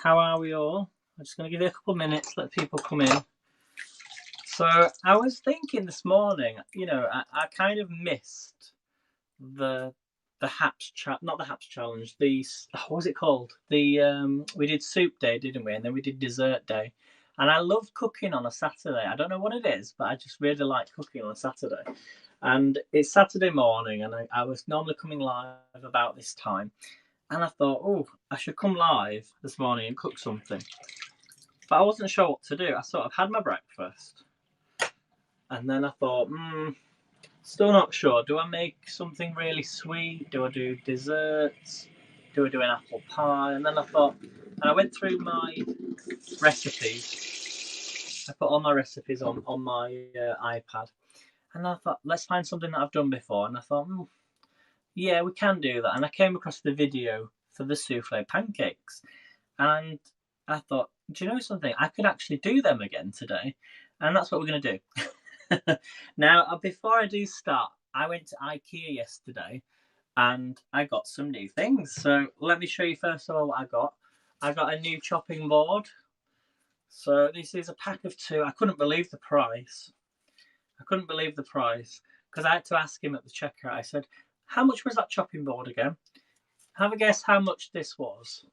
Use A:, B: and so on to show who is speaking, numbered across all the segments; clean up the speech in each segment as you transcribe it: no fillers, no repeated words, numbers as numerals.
A: How are we all? I'm just going to give you a couple of minutes, let people come in. So I was thinking this morning, you know, I kind of missed the Haps not the Haps challenge. What was it called? We did soup day, didn't we? And then we did dessert day. And I love cooking on a Saturday. I don't know what it is, but I just really like cooking on a Saturday. And it's Saturday morning, and I was normally coming live about this time. And I thought, oh, I should come live this morning and cook something. But I wasn't sure what to do. I sort of had my breakfast. And then I thought, still not sure. Do I make something really sweet? Do I do desserts? Do I do an apple pie? And then I thought, and I went through my recipes. I put all my recipes on my iPad. And I thought, let's find something that I've done before. And I thought, yeah, we can do that. And I came across the video for the souffle pancakes. And I thought, do you know something? I could actually do them again today. And that's what we're going to do. Now, before I do start, I went to IKEA yesterday and I got some new things. So let me show you first of all what I got. I got a new chopping board. So this is a pack of 2. I couldn't believe the price. Because I had to ask him at the checkout. I said, how much was that chopping board again? Have a guess how much this was.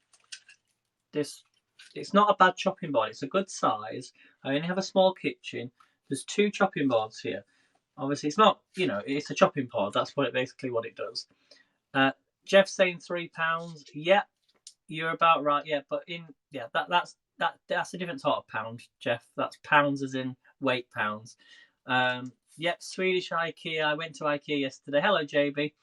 A: It's not a bad chopping board. It's a good size. I only have a small kitchen. There's 2 chopping boards here. Obviously, it's not, you know, it's a chopping board. That's basically what it does. Jeff's saying £3. Yeah, you're about right. Yeah, but that's a different sort of pound, Jeff. That's pounds as in weight pounds. Yep, Swedish IKEA. I went to IKEA yesterday. Hello, JB.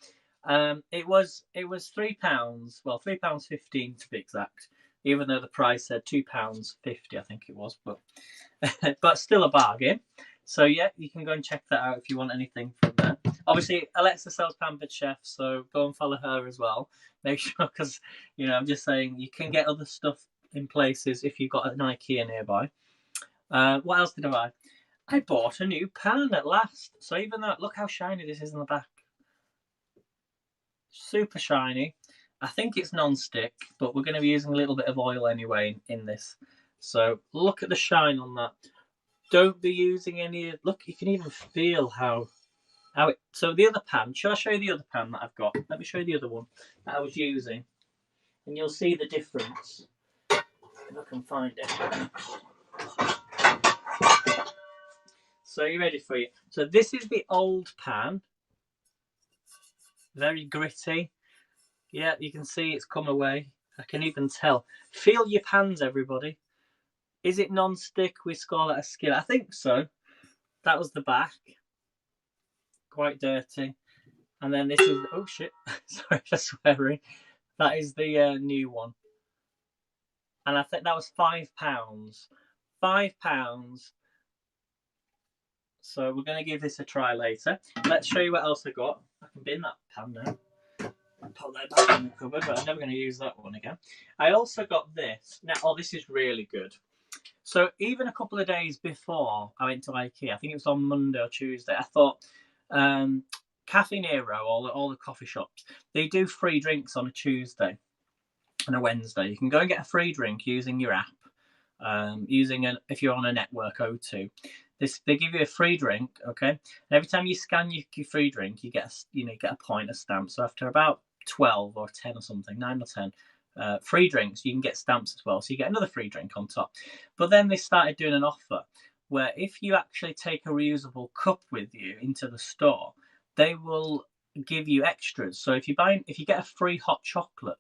A: It was £3. Well, £3.15 to be exact. Even though the price said £2.50, I think it was, but still a bargain. So yeah, you can go and check that out if you want anything from there. Obviously, Alexa sells Pampered Chef, so go and follow her as well. Make sure, because you know, I'm just saying you can get other stuff in places if you've got an IKEA nearby. What else did I buy? I bought a new pan at last. So even though, look how shiny this is in the back. Super shiny. I think it's non-stick, but we're going to be using a little bit of oil anyway in this. So look at the shine on that. Don't be using any. Look, you can even feel how it. So the other pan. Shall I show you the other pan that I've got? Let me show you the other one that I was using, and you'll see the difference. If I can find it. So you ready for it? So this is the old pan. Very gritty. Yeah, you can see it's come away. I can even tell. Feel your pans, everybody. Is it non-stick with scarlet skillet? I think so. That was the back. Quite dirty. And then this is... Oh, shit. Sorry for swearing. That is the new one. And I think that was £5. £5. So we're going to give this a try later. Let's show you what else I got. I can bin that pan now. Put that back in the cupboard, but I'm never going to use that one again. I also got this. Now, this is really good. So even a couple of days before I went to IKEA, I think it was on Monday or Tuesday, I thought Cafe Nero, all the coffee shops, they do free drinks on a Tuesday and a Wednesday. You can go and get a free drink using your app, if you're on a network O2. They give you a free drink, okay? And every time you scan your free drink, you get a point, a stamp. So after about 12 or 10 or something, 9 or 10 free drinks, you can get stamps as well. So you get another free drink on top. But then they started doing an offer where if you actually take a reusable cup with you into the store, they will give you extras. So if you get a free hot chocolate,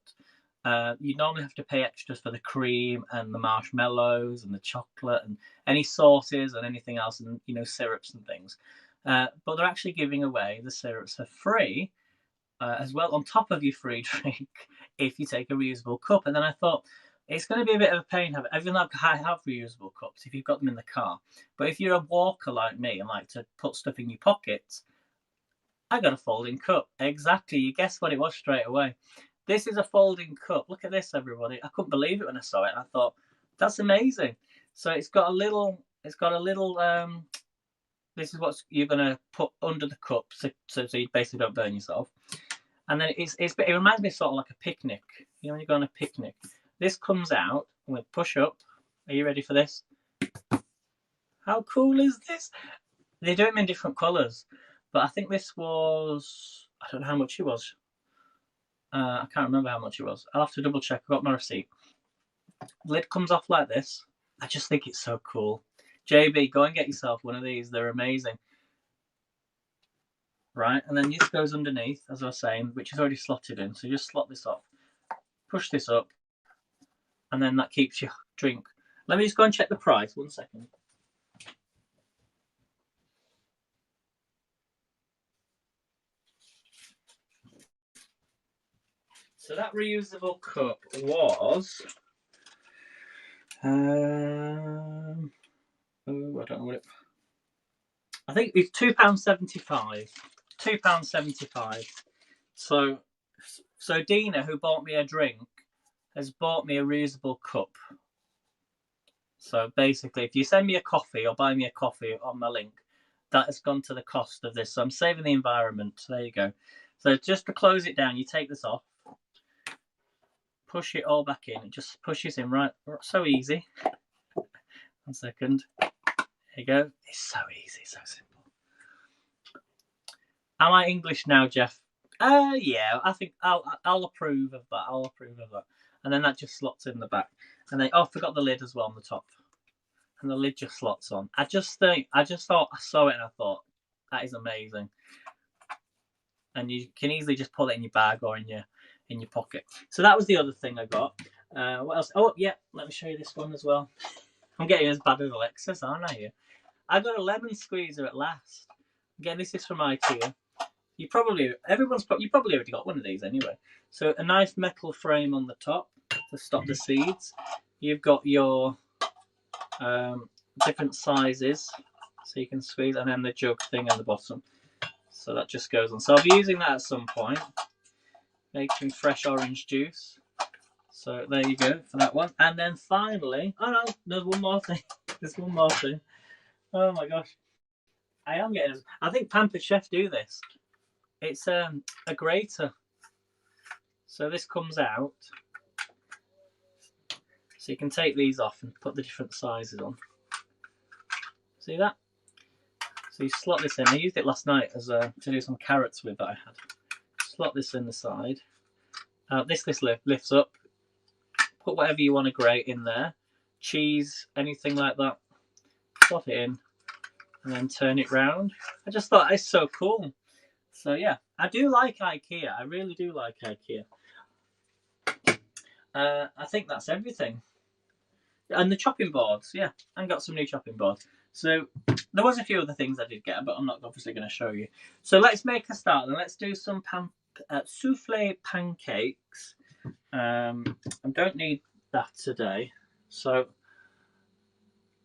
A: you normally have to pay extras for the cream and the marshmallows and the chocolate and any sauces and anything else, and syrups and things. But they're actually giving away the syrups for free as well on top of your free drink if you take a reusable cup. And then I thought, it's going to be a bit of a pain. Even though I have reusable cups if you've got them in the car, but if you're a walker like me and like to put stuff in your pockets, I got a folding cup. Exactly, you guessed what it was straight away. This is a folding cup. Look at this, everybody. I couldn't believe it when I saw it. I thought, that's amazing. So it's got a little, this is what you're going to put under the cup so you basically don't burn yourself. And then it reminds me sort of like a picnic. When you go on a picnic. This comes out I'm going to push up. Are you ready for this? How cool is this? They do them in different colours, but I think this was, I don't know how much it was. I can't remember how much it was. I'll have to double check. I've got my receipt. The lid comes off like this. I just think it's so cool. JB, go and get yourself one of these. They're amazing. Right, and then this goes underneath, as I was saying, which is already slotted in. So you just slot this off, push this up, and then that keeps your drink. Let me just go and check the price. 1 second. So that reusable cup was, I don't know what it. I think it's £2.75. £2.75. So Dina, who bought me a drink, has bought me a reusable cup. So basically, if you send me a coffee or buy me a coffee on my link, that has gone to the cost of this. So I'm saving the environment. So there you go. So just to close it down, you take this off, push it all back in. It just pushes in right. So easy. 1 second. There you go. It's so easy, so simple. Am I English now, Jeff? Yeah. I think I'll approve of that. I'll approve of that. And then that just slots in the back. And then I forgot the lid as well on the top. And the lid just slots on. I just thought I saw it and I thought that is amazing. And you can easily just pull it in your bag or in your pocket. So that was the other thing I got. What else? Oh yeah, let me show you this one as well. I'm getting as bad as Alexis, aren't I? Here, I got a lemon squeezer at last. Again, this is from IKEA. You probably already got one of these anyway. So a nice metal frame on the top to stop the seeds. You've got your different sizes, so you can squeeze, and then the jug thing at the bottom. So that just goes on. So I'll be using that at some point, making fresh orange juice. So there you go for that one. And then finally, oh no, there's one more thing. There's one more thing. Oh my gosh, I think Pampered Chef do this. It's a grater. So this comes out. So you can take these off and put the different sizes on. See that? So you slot this in. I used it last night as to do some carrots with that I had. Slot this in the side. This lifts up. Put whatever you want to grate in there. Cheese, anything like that. Slot it in. And then turn it round. I just thought it's so cool. So yeah, I do like IKEA. I really do like IKEA. I think that's everything. And the chopping boards, yeah, I got some new chopping boards. So there was a few other things I did get, but I'm not obviously going to show you. So let's make a start and let's do some soufflé pancakes. I don't need that today. So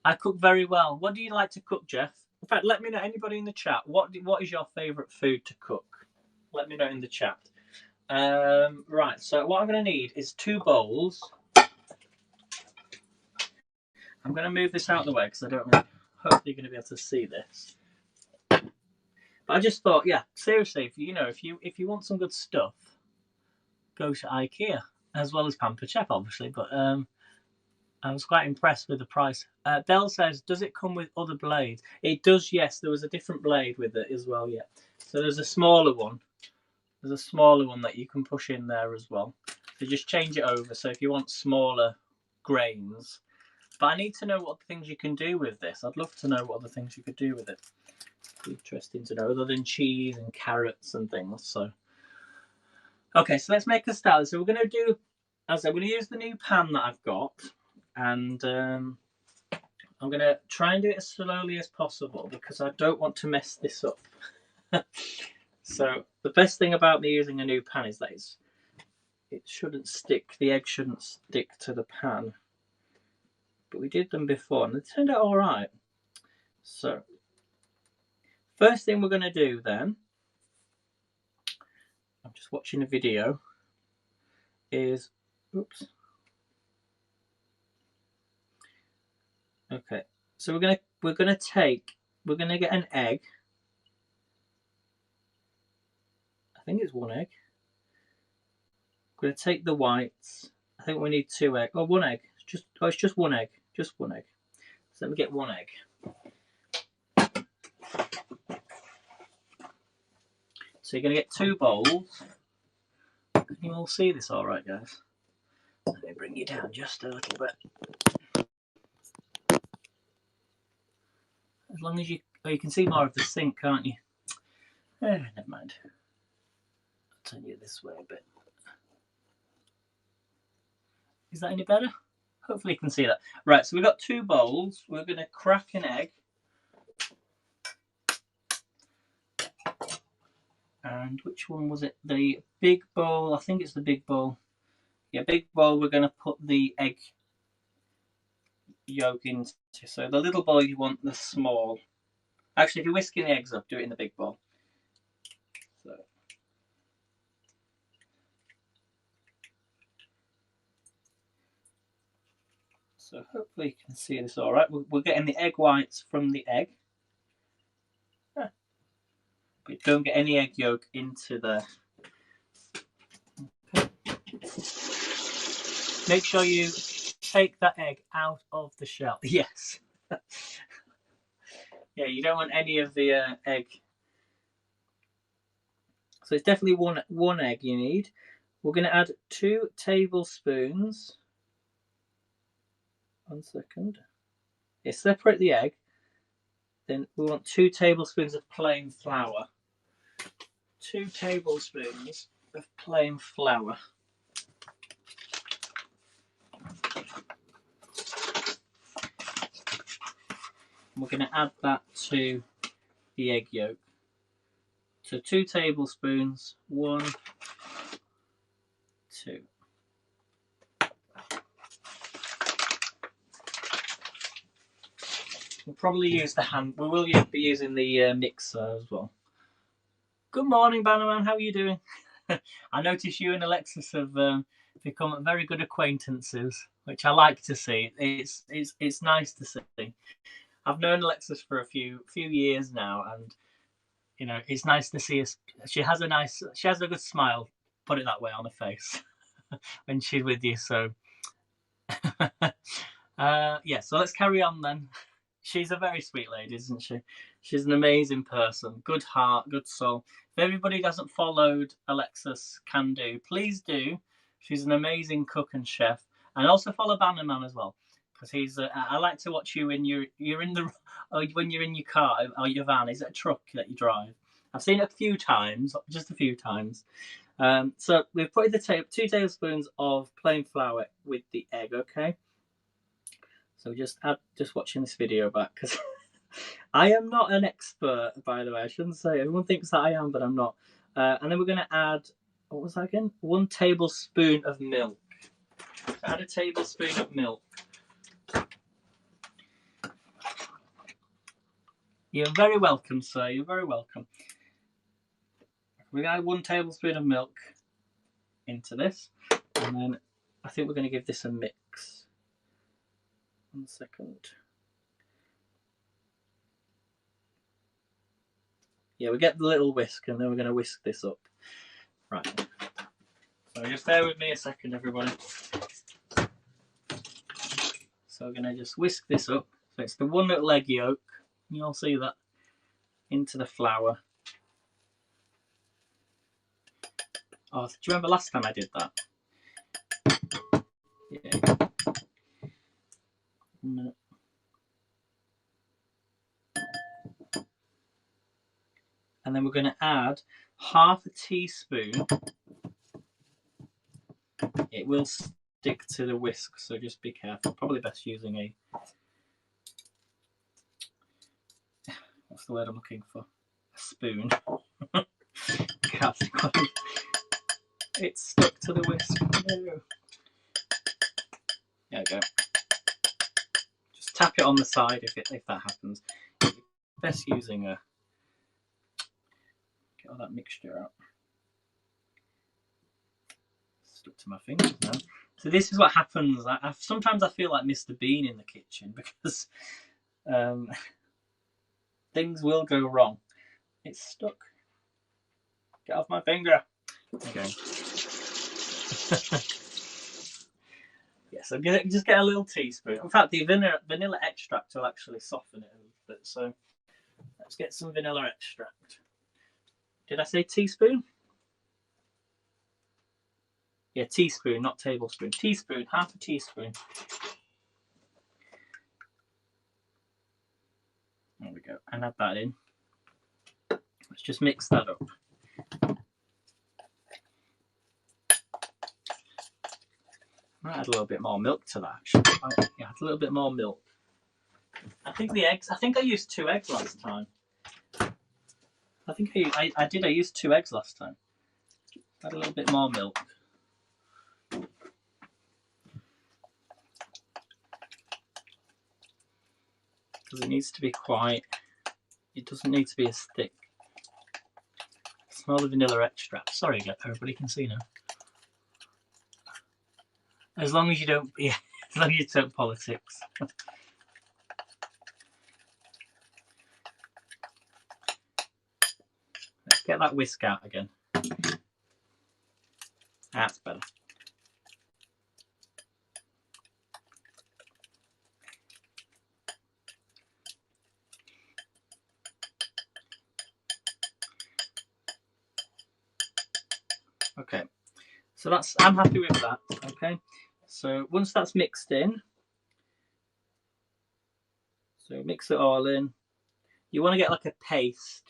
A: I cook very well. What do you like to cook, Jeff? In fact, let me know, anybody in the chat, what is your favourite food to cook? Let me know in the chat. Right, so what I'm going to need is 2 bowls. I'm going to move this out of the way because I don't really, hopefully you're going to be able to see this. But I just thought, yeah, seriously, if you want some good stuff, go to IKEA, as well as Pampered Chef, obviously. But I was quite impressed with the price. Belle says, does it come with other blades? It does, yes. There was a different blade with it as well, yeah. So there's a smaller one. There's a smaller one that you can push in there as well. So just change it over. So if you want smaller grains. But I need to know what things you can do with this. I'd love to know what other things you could do with it. Interesting to know, other than cheese and carrots and things. So, okay, so let's make a start. So we're going to do, as I said, we're going to use the new pan that I've got. And I'm going to try and do it as slowly as possible because I don't want to mess this up. So the best thing about me using a new pan is that it shouldn't stick, the egg shouldn't stick to the pan. But we did them before and they turned out all right. So first thing we're going to do then, I'm just watching a video, is, oops. Okay, so we're gonna get an egg. I think it's 1 egg. We're gonna take the whites. I think we need 2 eggs. Oh, 1 egg. It's just 1 egg. Just 1 egg. So let me get 1 egg. So you're going to get 2 bowls. Can you all see this all right, guys? Let me bring you down just a little bit. As long as you can see more of the sink, can't you? Never mind. I'll turn you this way a bit. Is that any better? Hopefully you can see that. Right, so we've got 2 bowls. We're going to crack an egg. And which one was it? The big bowl. I think it's the big bowl. Yeah, big bowl. We're going to put the egg yolk into. So the little bowl, you want the small. Actually, if you're whisking the eggs up, do it in the big bowl. So hopefully you can see this all right. We're getting the egg whites from the egg. But don't get any egg yolk into there. Okay. Make sure you take that egg out of the shell. Yes. Yeah, you don't want any of the egg. So it's definitely one egg you need. We're going to add 2 tablespoons. 1 second. Yeah, separate the egg. Then we want 2 tablespoons of plain flour. 2 tablespoons of plain flour. We're going to add that to the egg yolk. So 2 tablespoons, 1, 2. We'll probably use the hand. We will be using the mixer as well. Good morning, Bannerman. How are you doing? I notice you and Alexis have become very good acquaintances, which I like to see. It's nice to see. I've known Alexis for a few years now, and you know it's nice to see us. She has a good smile. Put it that way on her face when she's with you. So yeah. So let's carry on then. She's a very sweet lady, isn't she? She's an amazing person. Good heart, good soul. If everybody hasn't followed Alexis Can Do, please do. She's an amazing cook and chef. And also follow Bannerman as well. Because he's I like to watch you when you're in the when you're in your car or your van. Is it a truck that you drive? I've seen it a few times, just a few times. So we've put in the 2 tablespoons of plain flour with the egg, okay? So just watching this video back because I am not an expert, by the way. I shouldn't say. Everyone thinks that I am, but I'm not. And then we're going to add, what was that again? 1 tablespoon of milk. So add a tablespoon of milk. You're very welcome, sir. You're very welcome. We're going to add 1 tablespoon of milk into this. And then I think we're going to give this a mix. 1 second. Yeah, we get the little whisk and then we're going to whisk this up. Right. So just bear with me a second, everybody. So we're going to just whisk this up. So it's the 1 little egg yolk. You all see that? Into the flour. Oh, do you remember last time I did that? Yeah. 1 minute. And then we're going to add half a teaspoon. It will stick to the whisk, so just be careful. Probably best using a, what's the word I'm looking for? A spoon. It's stuck to the whisk. No. There we go. Just tap it on the side if that happens. Best using a, get all that mixture out. Stuck to my fingers now. So this is what happens. Sometimes I feel like Mr. Bean in the kitchen because things will go wrong. It's stuck. Get off my finger. Okay. Yeah, so just get a little teaspoon. In fact, the vanilla extract will actually soften it a little bit. So let's get some vanilla extract. Did I say teaspoon? Yeah, teaspoon, not tablespoon. Teaspoon, half a teaspoon. There we go. And add that in. Let's just mix that up. I might add a little bit more milk to that, actually. Yeah, add a little bit more milk. I think the eggs. I think I used 2 eggs last time. I think I did. I used 2 eggs last time. Add a little bit more milk. Because it needs to be quite. It doesn't need to be as thick. Smell the vanilla extract. Sorry, everybody can see now. As long as you don't. Yeah, as long as you don't politics. Let's get that whisk out again. That's better. Okay, so I'm happy with that. Okay, so once that's mixed in, so mix it all in. You want to get like a paste.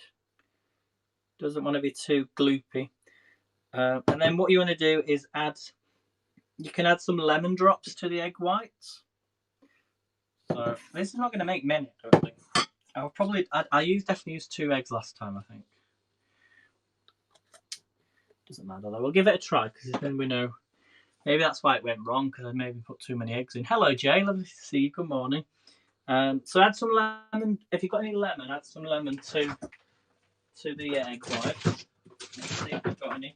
A: Doesn't want to be too gloopy. And then what you want to do is you can add some lemon drops to the egg whites. So this is not going to make many, I don't think. I definitely used 2 eggs last time, I think. Doesn't matter though. We'll give it a try because then we know. Maybe that's why it went wrong because I maybe put too many eggs in. Hello, Jay. Lovely to see you. Good morning. So add some lemon. If you've got any lemon, add some lemon to the egg white. Let's see if we've got any.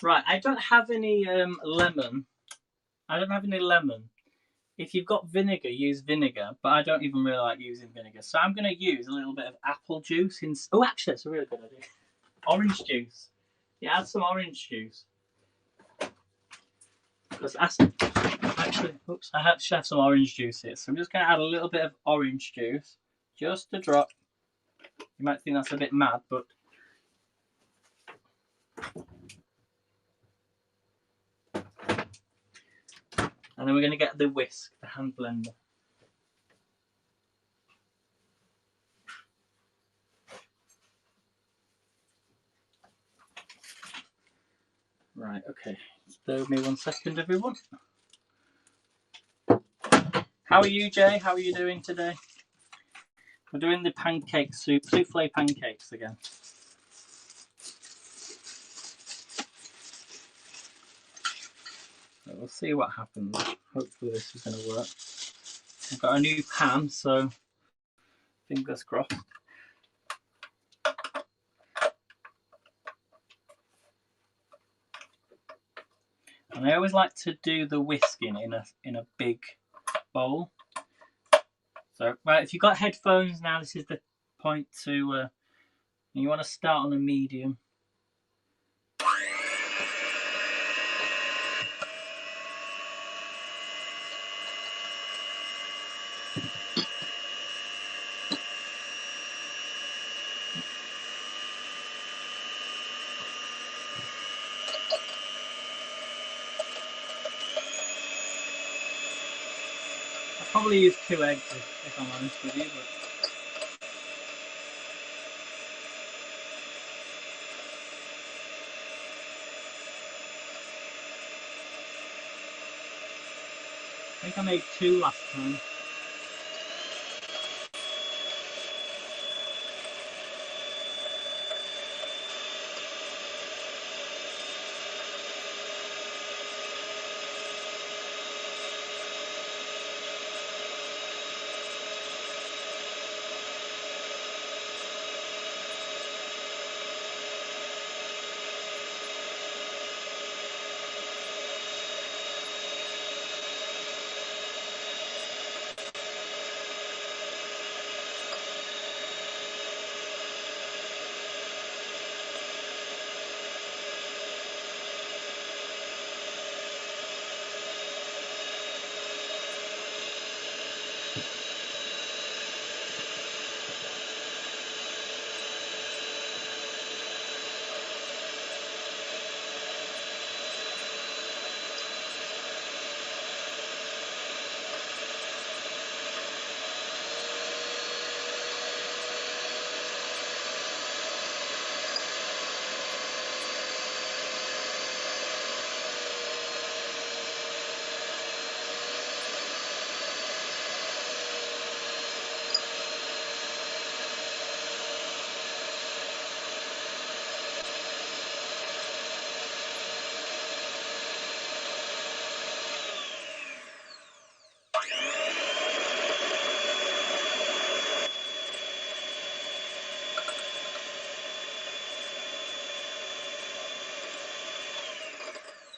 A: Right, I don't have any lemon. I don't have any lemon. If you've got vinegar, use vinegar, but I don't even really like using vinegar. So I'm going to use a little bit of apple juice. Oh, actually, that's a really good idea. Orange juice. Yeah, add some orange juice. Because actually, oops, I actually have some orange juice here. So I'm just going to add a little bit of orange juice. Just a drop. You might think that's a bit mad, but... And then we're going to get the whisk, the hand blender. Right, okay. Just bear with me 1 second, everyone. How are you, Jay? How are you doing today? We're doing the pancake soufflé pancakes again. So we'll see what happens. Hopefully this is going to work. I've got a new pan, so fingers crossed. And I always like to do the whisking in a big bowl. So, right, if you've got headphones now, this is the point to. You want to start on a medium. I'll probably use 2 eggs if I'm honest with you, but. I think I made 2 last time.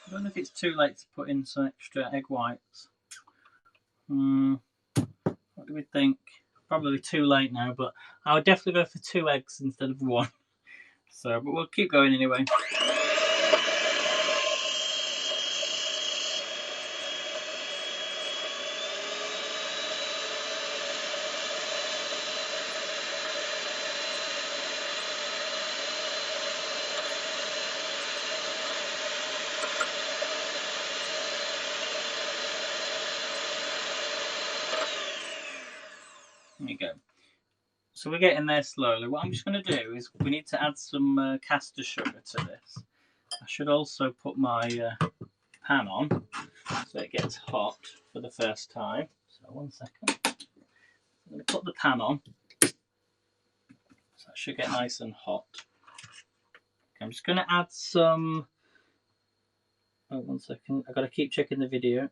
A: I don't know if it's too late to put in some extra egg whites. What do we think? Probably too late now, but I would definitely go for 2 eggs instead of 1. So, but we'll keep going anyway. There you go. So we're getting there slowly. What I'm just going to do is we need to add some caster sugar to this. I should also put my pan on so it gets hot for the first time. So 1 second. I'm going to put the pan on. So that should get nice and hot. Okay, I'm just going to add some... Oh, 1 second. I've got to keep checking the video.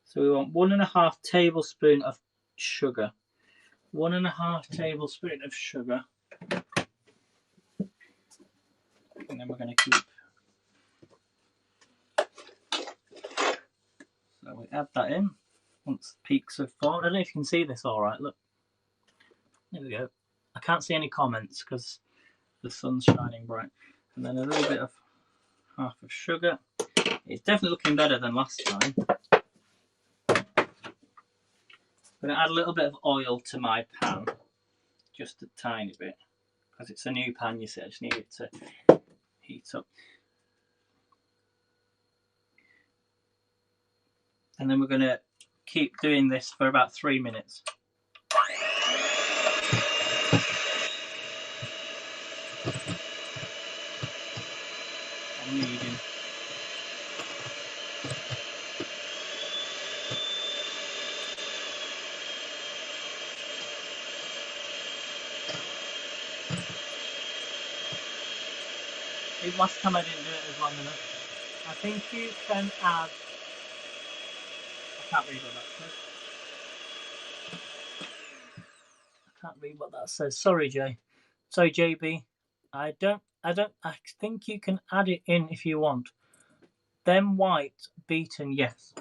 A: So we want 1.5 tablespoons of sugar. 1.5 tablespoons of sugar. And then we're going to keep... So we add that in once the peaks have formed. I don't know if you can see this all right. Look. There we go. I can't see any comments because the sun's shining bright. And then a little bit of half of sugar. It's definitely looking better than last time. I'm going to add a little bit of oil to my pan, just a tiny bit, because it's a new pan, you see. I just need it to heat up. And then we're going to keep doing this for about 3 minutes. On medium. Last time I didn't do it as long enough. I think you can add... I can't read what that says. I can't read what that says. Sorry, Jay. Sorry, JB. I think you can add it in if you want. Them white beaten, yes.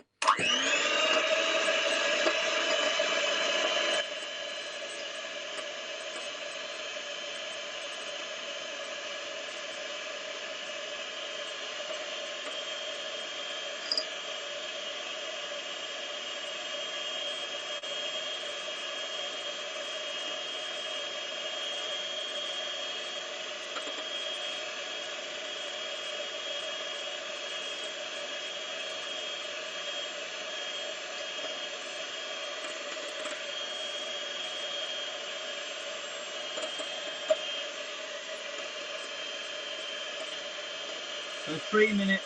A: So 3 minutes.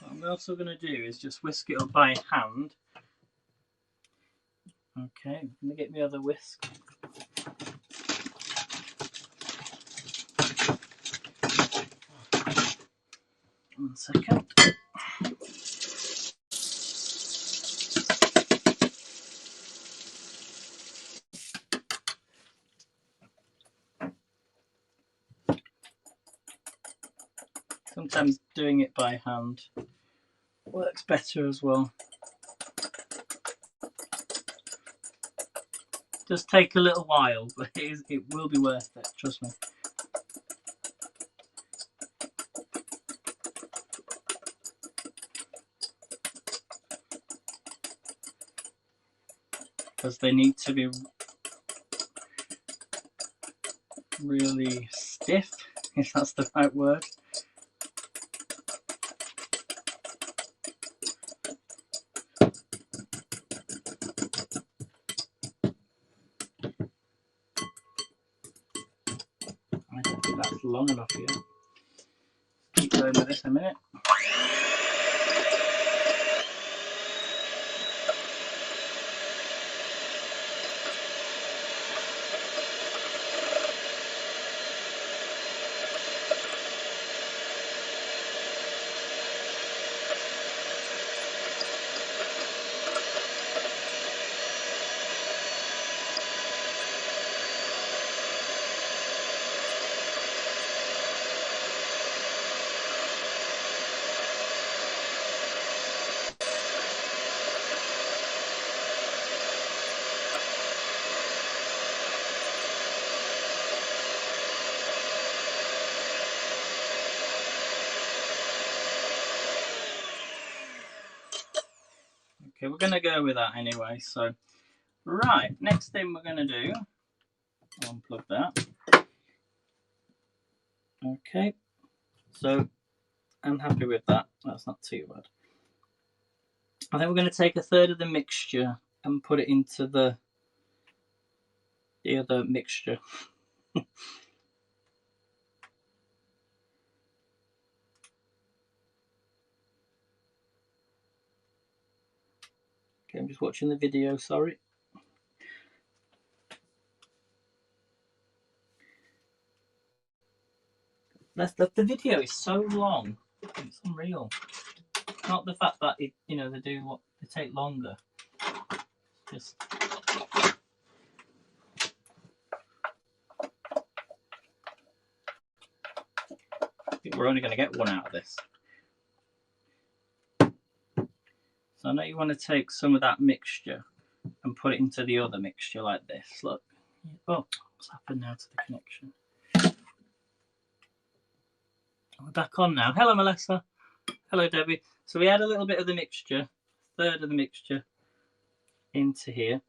A: What we're also going to do is just whisk it up by hand. Okay, I'm going to get my other whisk. One second. Sometimes doing it by hand works better as well. Does take a little while, but it will be worth it, trust me. Because they need to be really stiff. if that's the right word. I don't think that's long enough yet. Keep going with this a minute. Okay, we're going to go with that anyway. So, right, next thing we're going to do, I'll unplug that. Okay, so I'm happy with that. That's not too bad. I think we're going to take a third of the mixture and put it into the other mixture. Okay, I'm just watching the video, sorry. The video is so long, it's unreal. Not the fact that it, you know, they take longer. Just I think we're only going to get one out of this. So I know you want to take some of that mixture and put it into the other mixture like this. Look. Oh, what's happened now to the connection? We're back on now. Hello, Melissa. Hello, Debbie. So we add a little bit of the mixture, a third of the mixture, into here.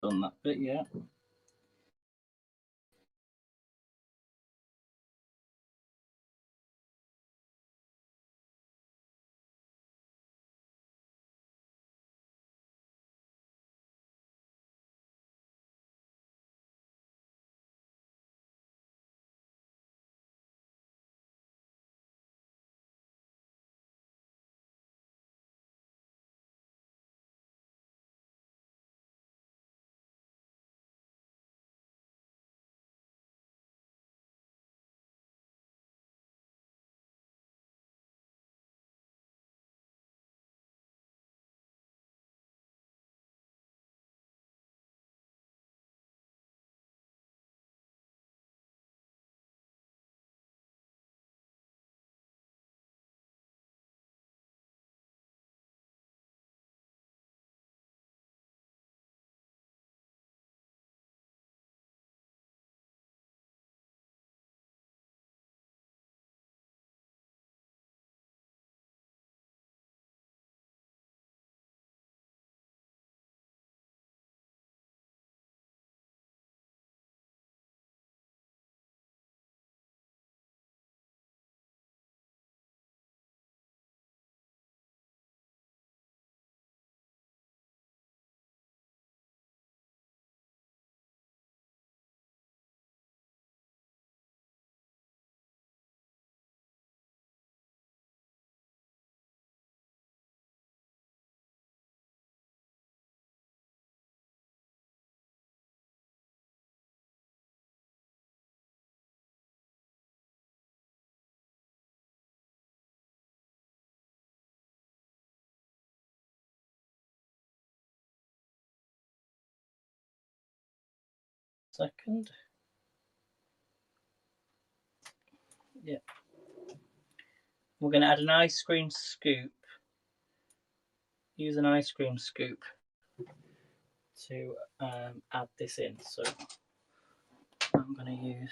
A: Done that bit, yeah. second. Yeah. We're going to add an ice cream scoop. Use an ice cream scoop to add this in. So I'm going to use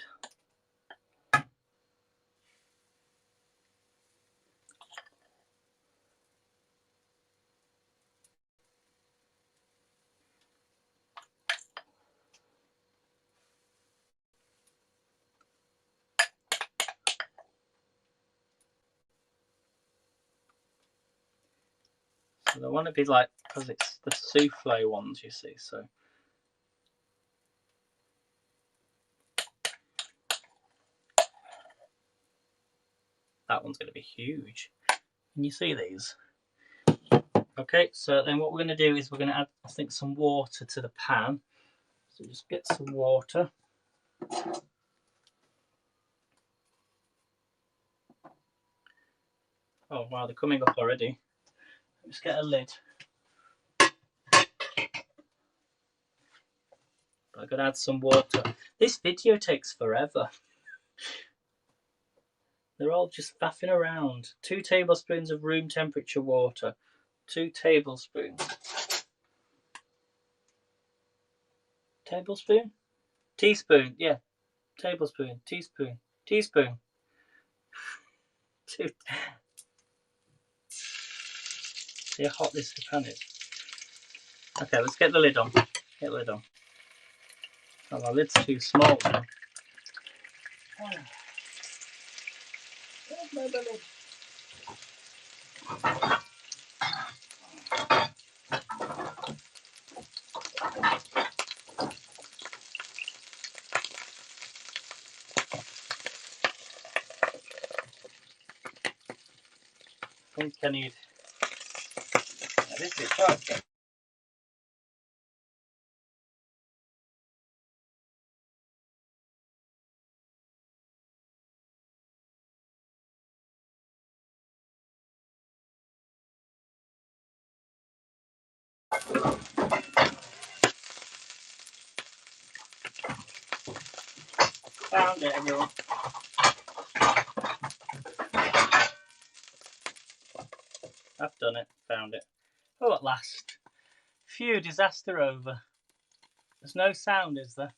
A: so they want to be like, because it's the souffle ones, you see, so that one's going to be huge. Can you see these? Okay, so then what we're going to do is we're going to add, I think, some water to the pan. So just get some water. Oh wow, they're coming up already. Let's get a lid. I've got to add some water. This video takes forever. They're all just faffing around. 2 tablespoons of room temperature water. 2 tablespoons. Tablespoon? Teaspoon, yeah. Tablespoon, teaspoon, teaspoon. See how hot this pan is. Okay, let's get the lid on. Get the lid on. Oh, my lid's too small now. Where's my lid? I think I need. This is sharp. Found it, everyone. I've done it. Found it. Oh, at last. Phew, disaster over. There's no sound, is there?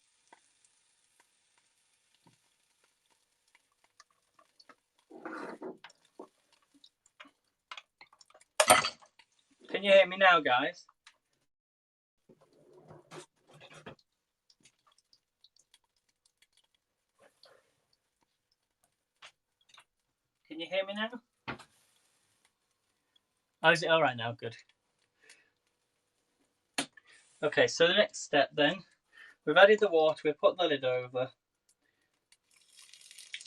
A: Can you hear me now, guys? Can you hear me now? Oh, is it all right now? Good. Okay, so the next step then, we've added the water, we've put the lid over.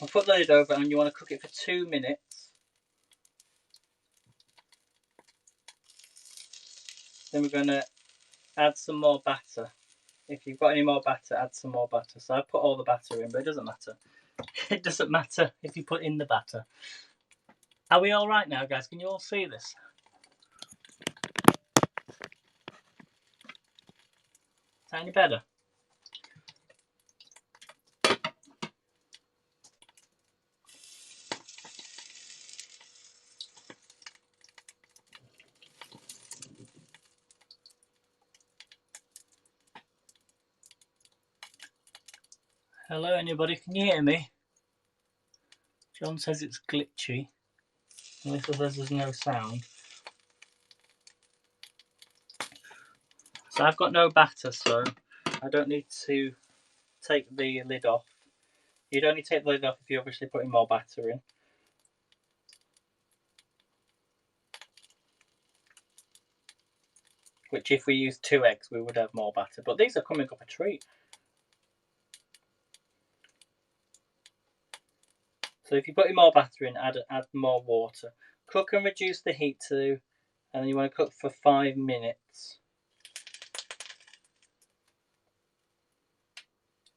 A: I'll put the lid over and you want to cook it for 2 minutes. Then we're going to add some more batter. If you've got any more batter, add some more batter. So I put all the batter in, but it doesn't matter. It doesn't matter if you put in the batter. Are we all right now, guys? Can you all see this? Is that any better? Hello, anybody? Can you hear me? John says it's glitchy. Melissa says there's no sound. So I've got no batter, so I don't need to take the lid off. You'd only take the lid off if you're obviously putting more batter in. Which if we use 2 eggs, we would have more batter. But these are coming up a treat. So if you're putting more batter in, add more water. Cook and reduce the heat to, and then you want to cook for 5 minutes.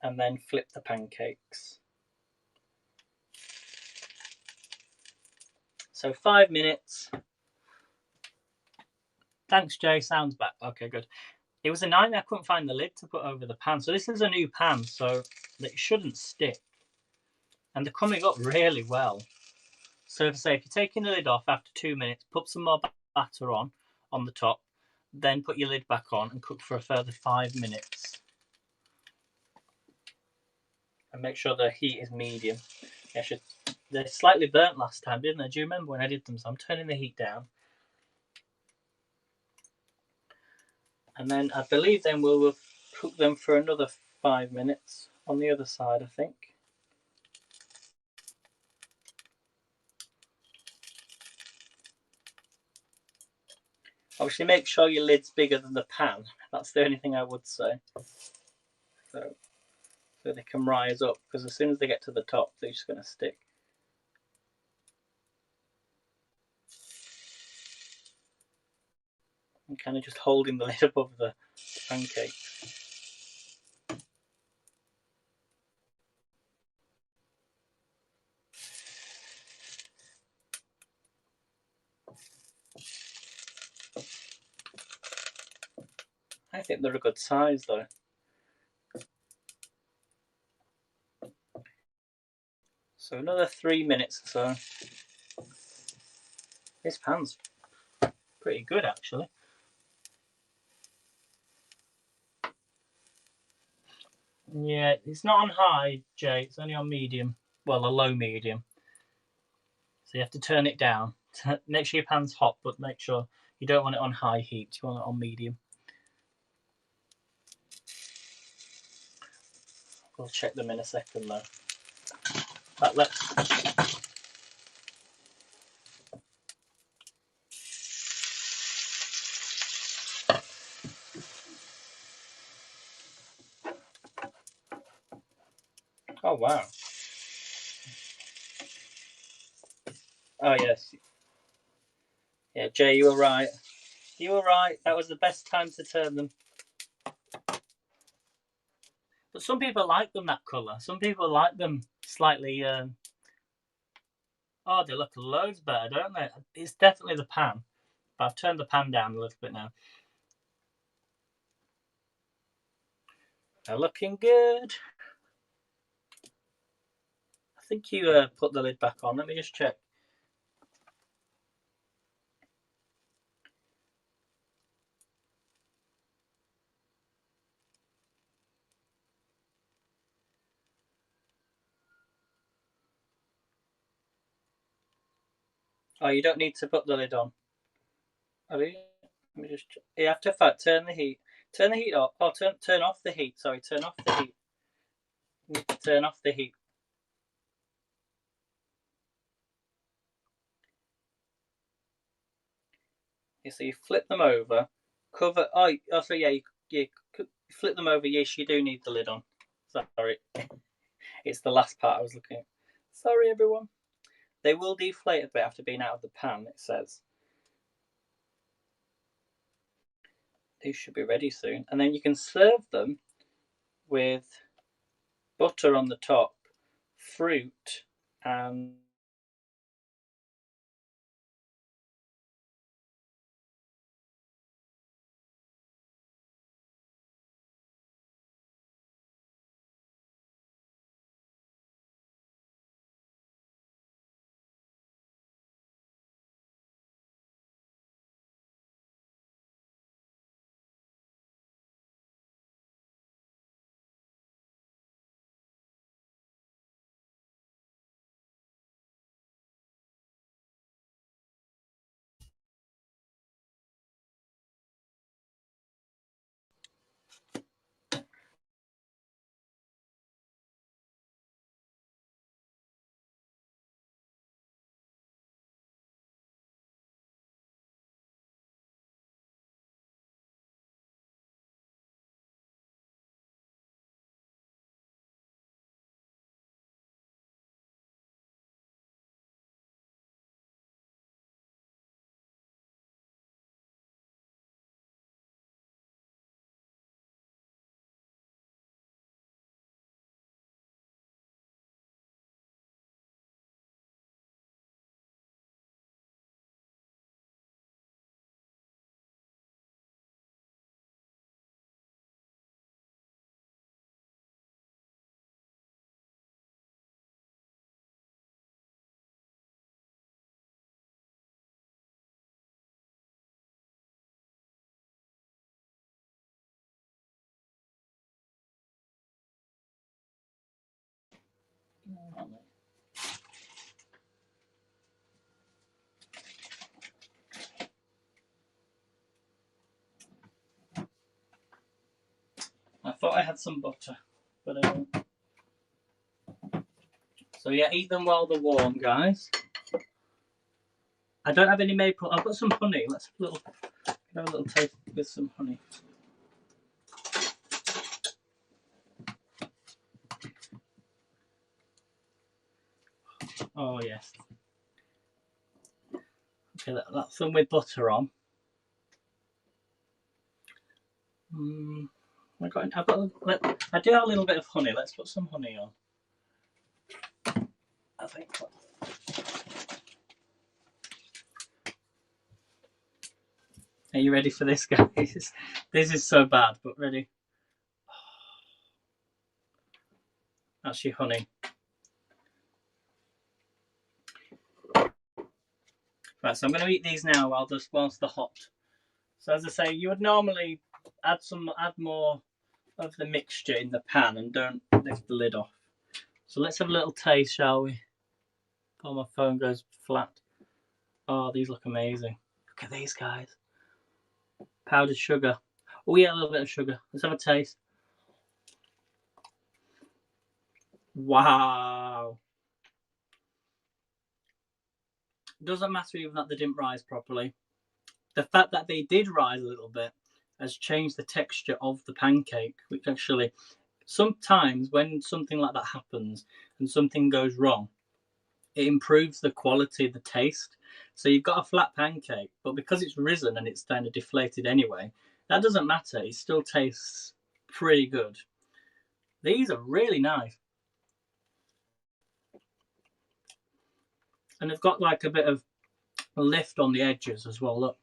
A: And then flip the pancakes. So 5 minutes. Thanks, Jay. Sounds back. Okay, good. It was a nightmare. I couldn't find the lid to put over the pan. So this is a new pan, so it shouldn't stick. And they're coming up really well. So to say, if you're taking the lid off after 2 minutes, put some more batter on the top, then put your lid back on and cook for a further 5 minutes. And make sure the heat is medium. They're slightly burnt last time, didn't they? Do you remember when I did them? So I'm turning the heat down. And then I believe then we'll cook them for another 5 minutes on the other side, I think. Obviously, make sure your lid's bigger than the pan. That's the only thing I would say. So they can rise up, because as soon as they get to the top, they're just going to stick. I'm kind of just holding the lid above the pancake. I think they're a good size though. So another 3 minutes or so. This pan's pretty good actually. Yeah, it's not on high, Jay. It's only on medium. Well, a low medium. So you have to turn it down. Make sure your pan's hot, but make sure you don't want it on high heat. You want it on medium. We'll check them in a second though. Right, let's. Oh wow. Oh yes. Yeah, Jay, you were right. You were right. That was the best time to turn them. But some people like them that colour. Some people like them slightly. Oh, they look loads better, don't they? It's definitely the pan. But I've turned the pan down a little bit now. They're looking good. I think you put the lid back on. Let me just check. Oh, you don't need to put the lid on. Have you? Let me just check. You have to turn the heat. Turn the heat off. Oh, turn off the heat. Sorry, turn off the heat. You need to turn off the heat. Yeah, so you flip them over. Cover. Oh, so yeah, you flip them over. Yes, you do need the lid on. Sorry, it's the last part I was looking at. Sorry, everyone. They will deflate a bit after being out of the pan, it says. These should be ready soon. And then you can serve them with butter on the top, fruit, and I thought I had some butter, but I don't. So yeah, eat them while they're warm, guys. I don't have any maple. I've got some honey. Let's have a little taste with some honey. Oh yes. Okay, that's some with butter on. I do have a little bit of honey. Let's put some honey on. I think. Are you ready for this, guys? This is so bad, but ready. That's your honey. Right, so I'm going to eat these now whilst they're hot. So as I say, you would normally add more of the mixture in the pan and don't lift the lid off. So let's have a little taste, shall we? Oh, my phone goes flat. Oh, these look amazing. Look at these, guys. Powdered sugar. Oh yeah, a little bit of sugar. Let's have a taste. Wow. Doesn't matter even that they didn't rise properly. The fact that they did rise a little bit has changed the texture of the pancake, which actually, sometimes when something like that happens and something goes wrong, it improves the quality of the taste. So you've got a flat pancake, but because it's risen and it's kind of deflated anyway, that doesn't matter. It still tastes pretty good. These are really nice. And they've got like a bit of a lift on the edges as well, look.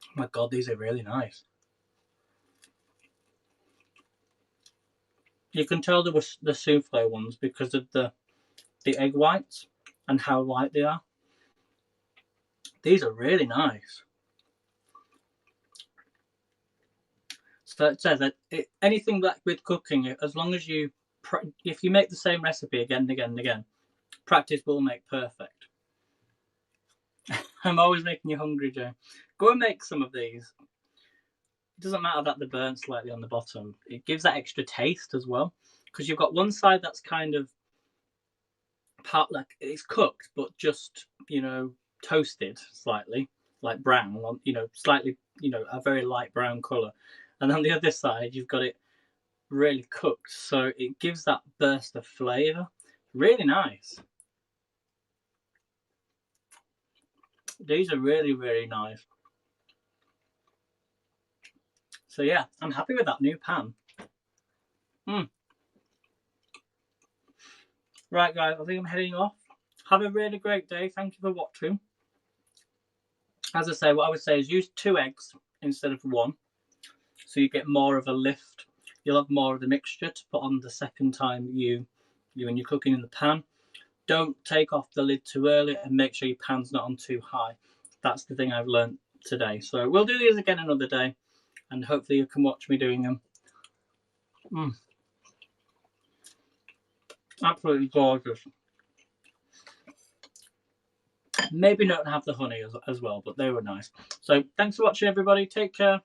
A: Oh my God, these are really nice. You can tell they were the souffle ones because of the egg whites and how light they are. These are really nice. So it says that anything like with cooking, as long as if you make the same recipe again and again and again, practice will make perfect. I'm always making you hungry, Joe. Go and make some of these. It doesn't matter that they're burnt slightly on the bottom. It gives that extra taste as well. Because you've got one side that's kind of like it's cooked, but just, toasted slightly, like brown, slightly, a very light brown colour. And on the other side, you've got it really cooked. So it gives that burst of flavour. Really nice. These are really, really nice. So yeah, I'm happy with that new pan. Right, guys, I think I'm heading off. Have a really great day. Thank you for watching. As I say, what I would say is use 2 eggs instead of 1. So you get more of a lift. You'll have more of the mixture to put on the second time when you're cooking in the pan. Don't take off the lid too early and make sure your pan's not on too high. That's the thing I've learned today. So we'll do these again another day, and hopefully you can watch me doing them. Absolutely gorgeous. Maybe don't have the honey as well, but they were nice. So thanks for watching, everybody. Take care.